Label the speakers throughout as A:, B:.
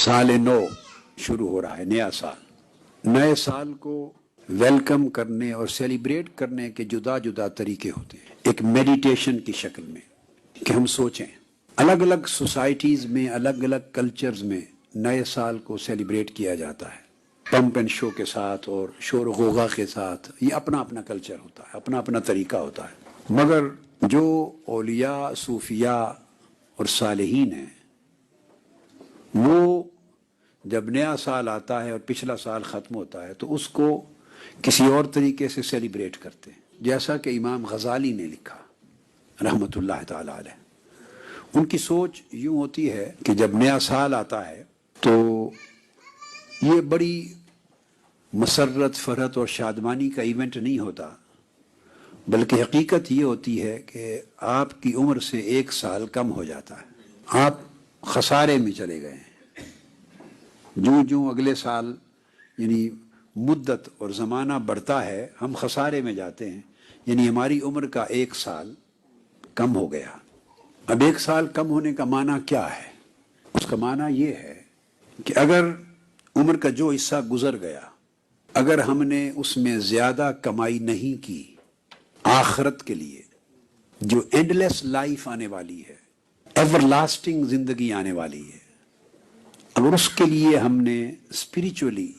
A: साल नौ शुरू हो रहा है, नया साल। नए साल को वेलकम करने और सेलिब्रेट करने के जुदा जुदा तरीके होते हैं। एक मेडिटेशन की शक्ल में कि हम सोचें, अलग अलग सोसाइटीज़ में, अलग अलग कल्चर्स में नए साल को सेलिब्रेट किया जाता है पंप एंड शो के साथ और शोर गोगा के साथ। ये अपना अपना कल्चर होता है, अपना अपना तरीका होता है। मगर जो औलिया, सूफिया और सालेहीन हैं, वो जब नया साल आता है और पिछला साल ख़त्म होता है तो उसको किसी और तरीके से सेलिब्रेट करते हैं। जैसा कि इमाम गज़ाली ने लिखा रहमतुल्लाह ताला अलैह, उनकी सोच यूँ होती है कि जब नया साल आता है तो ये बड़ी मसरत, फरहत और शादमानी का इवेंट नहीं होता, बल्कि हकीकत ये होती है कि आपकी उम्र से एक साल कम हो जाता है। आप खसारे में चले गए हैं। जो जो अगले साल यानी मुद्दत और ज़माना बढ़ता है, हम खसारे में जाते हैं, यानी हमारी उम्र का एक साल कम हो गया। अब एक साल कम होने का माना क्या है? उसका माना ये है कि अगर उम्र का जो हिस्सा गुजर गया, अगर हमने उसमें ज़्यादा कमाई नहीं की आखिरत के लिए, जो एंडलेस लाइफ आने वाली है, एवरलास्टिंग ज़िंदगी आने वाली है, अगर उसके लिए हमने स्पिरिचुअली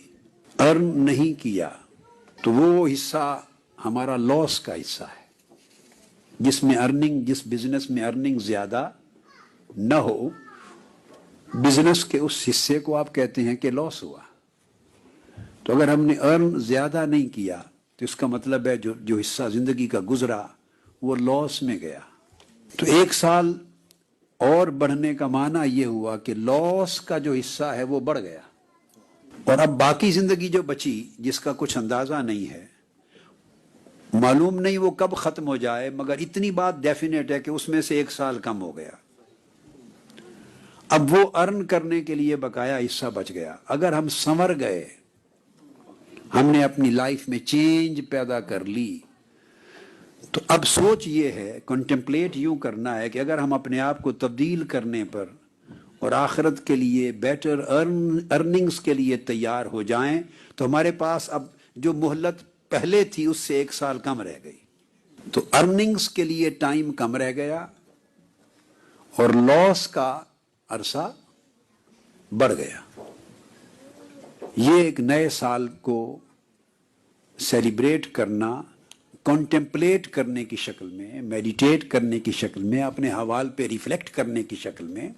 A: अर्न नहीं किया तो वो हिस्सा हमारा लॉस का हिस्सा है। जिसमें अर्निंग, जिस बिजनेस में अर्निंग ज़्यादा न हो, बिजनेस के उस हिस्से को आप कहते हैं कि लॉस हुआ। तो अगर हमने अर्न ज़्यादा नहीं किया तो इसका मतलब है जो हिस्सा ज़िंदगी का गुजरा वो लॉस में गया। तो एक साल और बढ़ने का माना ये हुआ कि लॉस का जो हिस्सा है वो बढ़ गया, और अब बाकी ज़िंदगी जो बची, जिसका कुछ अंदाज़ा नहीं है, मालूम नहीं वो कब ख़त्म हो जाए, मगर इतनी बात डेफिनेट है कि उसमें से एक साल कम हो गया। अब वो अर्न करने के लिए बकाया हिस्सा बच गया। अगर हम संवर गए, हमने अपनी लाइफ में चेंज पैदा कर ली, तो अब सोच ये है, कंटेम्पलेट यूं करना है कि अगर हम अपने आप को तब्दील करने पर और आखिरत के लिए बेटर अर्निंग्स के लिए तैयार हो जाएं, तो हमारे पास अब जो मोहलत पहले थी उससे एक साल कम रह गई। तो अर्निंग्स के लिए टाइम कम रह गया और लॉस का अरसा बढ़ गया। ये एक नए साल को सेलिब्रेट करना, कॉन्टेम्पलेट करने की शक्ल में, मेडिटेट करने की शक्ल में, अपने हवाल पे रिफ्लेक्ट करने की शक्ल में,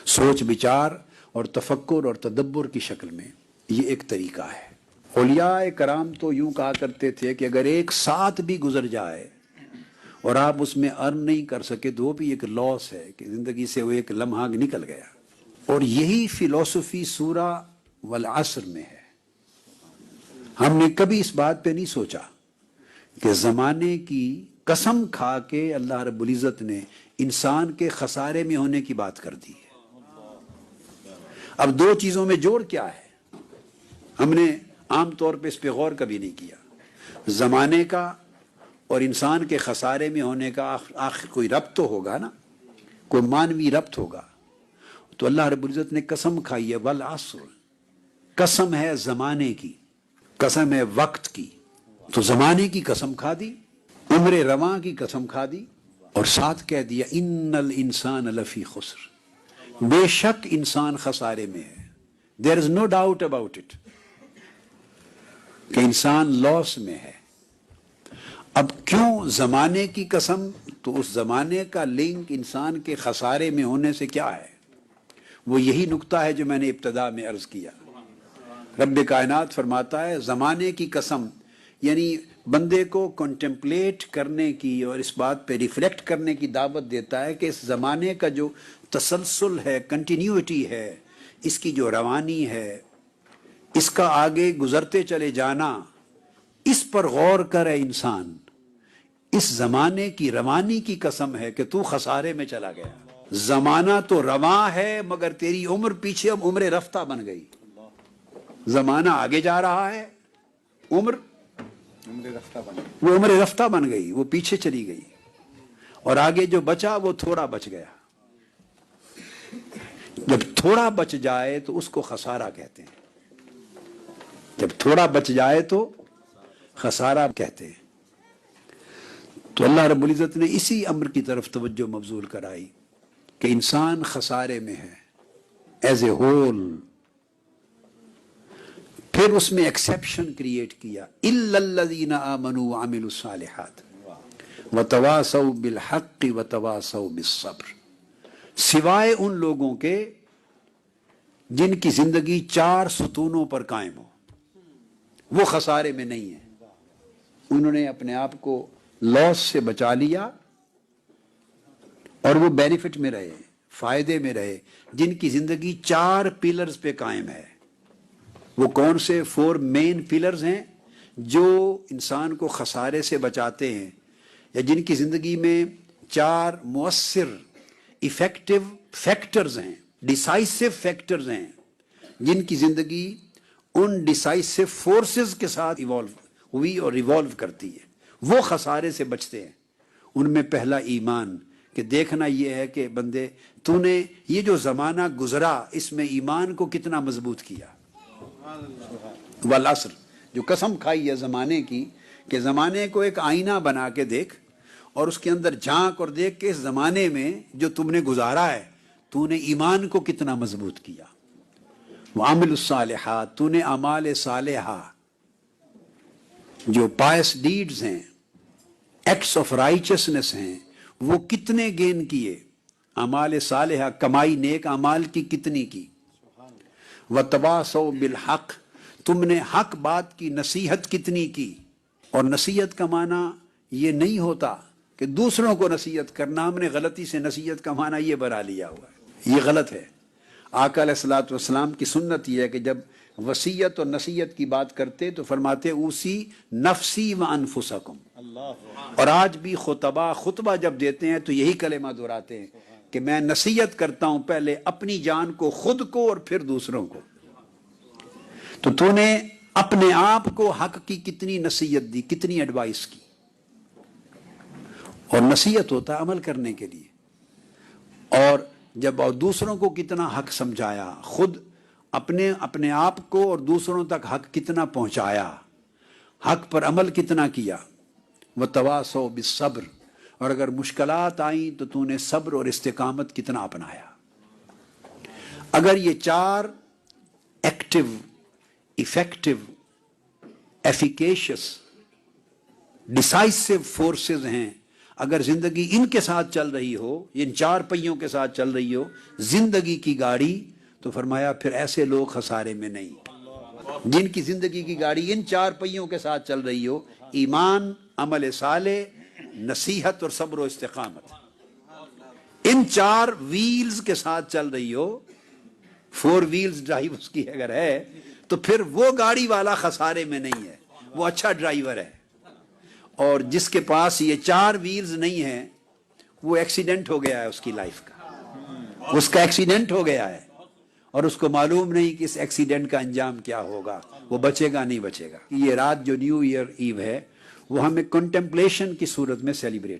A: सोच विचार और तफक्कुर और तदब्बर की शक्ल में, ये एक तरीका है। औलिया कराम तो यूं कहा करते थे कि अगर एक साथ भी गुजर जाए और आप उसमें अर्न नहीं कर सके तो वो भी एक लॉस है कि ज़िंदगी से वो एक लम्हा निकल गया। और यही फिलॉसफी सूरा वल असर में है। हमने कभी इस बात पे नहीं सोचा कि ज़माने की कसम खा के अल्लाह रब्बुल इज़्ज़त ने इंसान के खसारे में होने की बात कर दी है। अब दो चीज़ों में जोड़ क्या है, हमने आम तौर पे इस पे गौर कभी नहीं किया। ज़माने का और इंसान के खसारे में होने का आखिर कोई रब्त तो होगा ना, कोई मानवी रब्त होगा। तो अल्लाह रब्बुल इज़्ज़त ने कसम खाई है, वल असर, कसम है ज़माने की, कसम है वक्त की। तो ज़माने की कसम खा दी, उम्र रवां की कसम खा दी, और साथ कह दिया इन्नल इंसान लफी खुस्र, बेशक इंसान खसारे में है। There is no doubt about it कि इंसान लॉस में है। अब क्यों ज़माने की कसम? तो उस ज़माने का लिंक इंसान के खसारे में होने से क्या है? वो यही नुक्ता है जो मैंने इब्तदा में अर्ज किया। रब्बे कायनात फरमाता है ज़माने की कसम, यानी बंदे को कॉन्टेम्पलेट करने की और इस बात पे रिफ्लेक्ट करने की दावत देता है कि इस ज़माने का जो तसलसल है, कंटिन्यूटी है, इसकी जो रवानी है, इसका आगे गुजरते चले जाना, इस पर गौर करे इंसान। इस ज़माने की रवानी की कसम है कि तू खसारे में चला गया। ज़माना तो रवां है मगर तेरी उम्र पीछे अब उम्र रफ्ता बन गई। ज़माना आगे जा रहा है, उम्र वो उम्र रफ्ता बन गई, वो पीछे चली गई, और आगे जो बचा वो थोड़ा बच गया। جب تھوڑا بچ جائے تو اس کو خسارہ کہتے ہیں، جب تھوڑا بچ جائے تو خسارہ کہتے ہیں۔ تو اللہ رب العزت نے اسی امر کی طرف توجہ مبذول کرائی کہ انسان خسارے میں ہے ایز اے ہول۔ پھر اس میں ایکسیپشن کریٹ کیا، الا الذین آمنوا وعملوا الصالحات وتواصوا بالحق وتواصوا بالصبر، سوائے ان لوگوں کے جن کی زندگی 4 ستونوں پر قائم ہو، وہ خسارے میں نہیں ہیں، انہوں نے اپنے آپ کو لاس سے بچا لیا اور وہ بینیفٹ میں رہے، فائدے میں رہے، جن کی زندگی 4 پلرز پہ قائم ہے۔ وہ کون سے 4 مین پلرز ہیں جو انسان کو خسارے سے بچاتے ہیں، یا جن کی زندگی میں 4 مؤثر ایفیکٹو فیکٹرز ہیں، ڈیسائسو فیکٹرز ہیں، جن کی زندگی ان ڈیسائسو فورسز کے ساتھ ایوالو ہوئی اور ایوالو کرتی ہے، وہ خسارے سے بچتے ہیں۔ ان میں پہلا ایمان، کہ دیکھنا یہ ہے کہ بندے تو نے یہ جو زمانہ گزرا اس میں ایمان کو کتنا مضبوط کیا۔ والعصر، جو قسم کھائی ہے زمانے کی کہ زمانے کو ایک آئینہ بنا کے دیکھ اور اس کے اندر جھانک اور دیکھ کہ اس زمانے میں جو تم نے گزارا ہے تو نے ایمان کو کتنا مضبوط کیا۔ وعمل الصالحات، تو نے اعمال صالحہ جو پائس ڈیڈز ہیں، ایکٹس آف رائچسنس ہیں، وہ کتنے گین کیے، اعمال صالحہ کمائی نیک اعمال کی کتنی کی۔ وتواصوا بالحق، تم نے حق بات کی نصیحت کتنی کی۔ اور نصیحت کا معنی یہ نہیں ہوتا کہ دوسروں کو نصیحت کرنا، ہم نے غلطی سے نصیحت کا معنی یہ بنا لیا ہوا ہے، یہ غلط ہے۔ آقا علیہ الصلوۃ والسلام کی سنت یہ ہے کہ جب وصیت اور نصیحت کی بات کرتے تو فرماتے اوصی نفسی و انفسکم، اور آج بھی خطبہ جب دیتے ہیں تو یہی کلمہ دہراتے ہیں کہ میں نصیحت کرتا ہوں پہلے اپنی جان کو، خود کو، اور پھر دوسروں کو۔ تو نے اپنے آپ کو حق کی کتنی نصیحت دی، کتنی ایڈوائس کی۔ اور نصیحت ہوتا ہے عمل کرنے کے لیے، اور جب دوسروں کو کتنا حق سمجھایا، خود اپنے آپ کو اور دوسروں تک حق کتنا پہنچایا، حق پر عمل کتنا کیا۔ وتواصوا بالصبر، اور اگر مشکلات آئیں تو نے صبر اور استقامت کتنا اپنایا۔ اگر یہ 4 ایکٹیو، ایفیکٹو، ایفیکیشس، ڈیسائسو فورسز ہیں، اگر زندگی ان کے ساتھ چل رہی ہو، ان 4 پہیوں کے ساتھ چل رہی ہو زندگی کی گاڑی، تو فرمایا پھر ایسے لوگ خسارے میں نہیں، جن کی زندگی کی گاڑی ان 4 پہیوں کے ساتھ چل رہی ہو، ایمان، عمل صالح، نصیحت اور صبر و استقامت، ان 4 ویلز کے ساتھ چل رہی ہو، 4 ویلز ڈرائیو اس کی اگر ہے تو پھر وہ گاڑی والا خسارے میں نہیں ہے، وہ اچھا ڈرائیور ہے۔ اور جس کے پاس یہ 4 ویلز نہیں ہیں وہ ایکسیڈنٹ ہو گیا ہے، اس کی لائف کا، اس کا ایکسیڈنٹ ہو گیا ہے، اور اس کو معلوم نہیں کہ اس ایکسیڈنٹ کا انجام کیا ہوگا، وہ بچے گا نہیں بچے گا۔ یہ رات جو نیو ایئر ایو ہے وہ ہمیں کنٹمپلیشن کی صورت میں سیلیبریٹ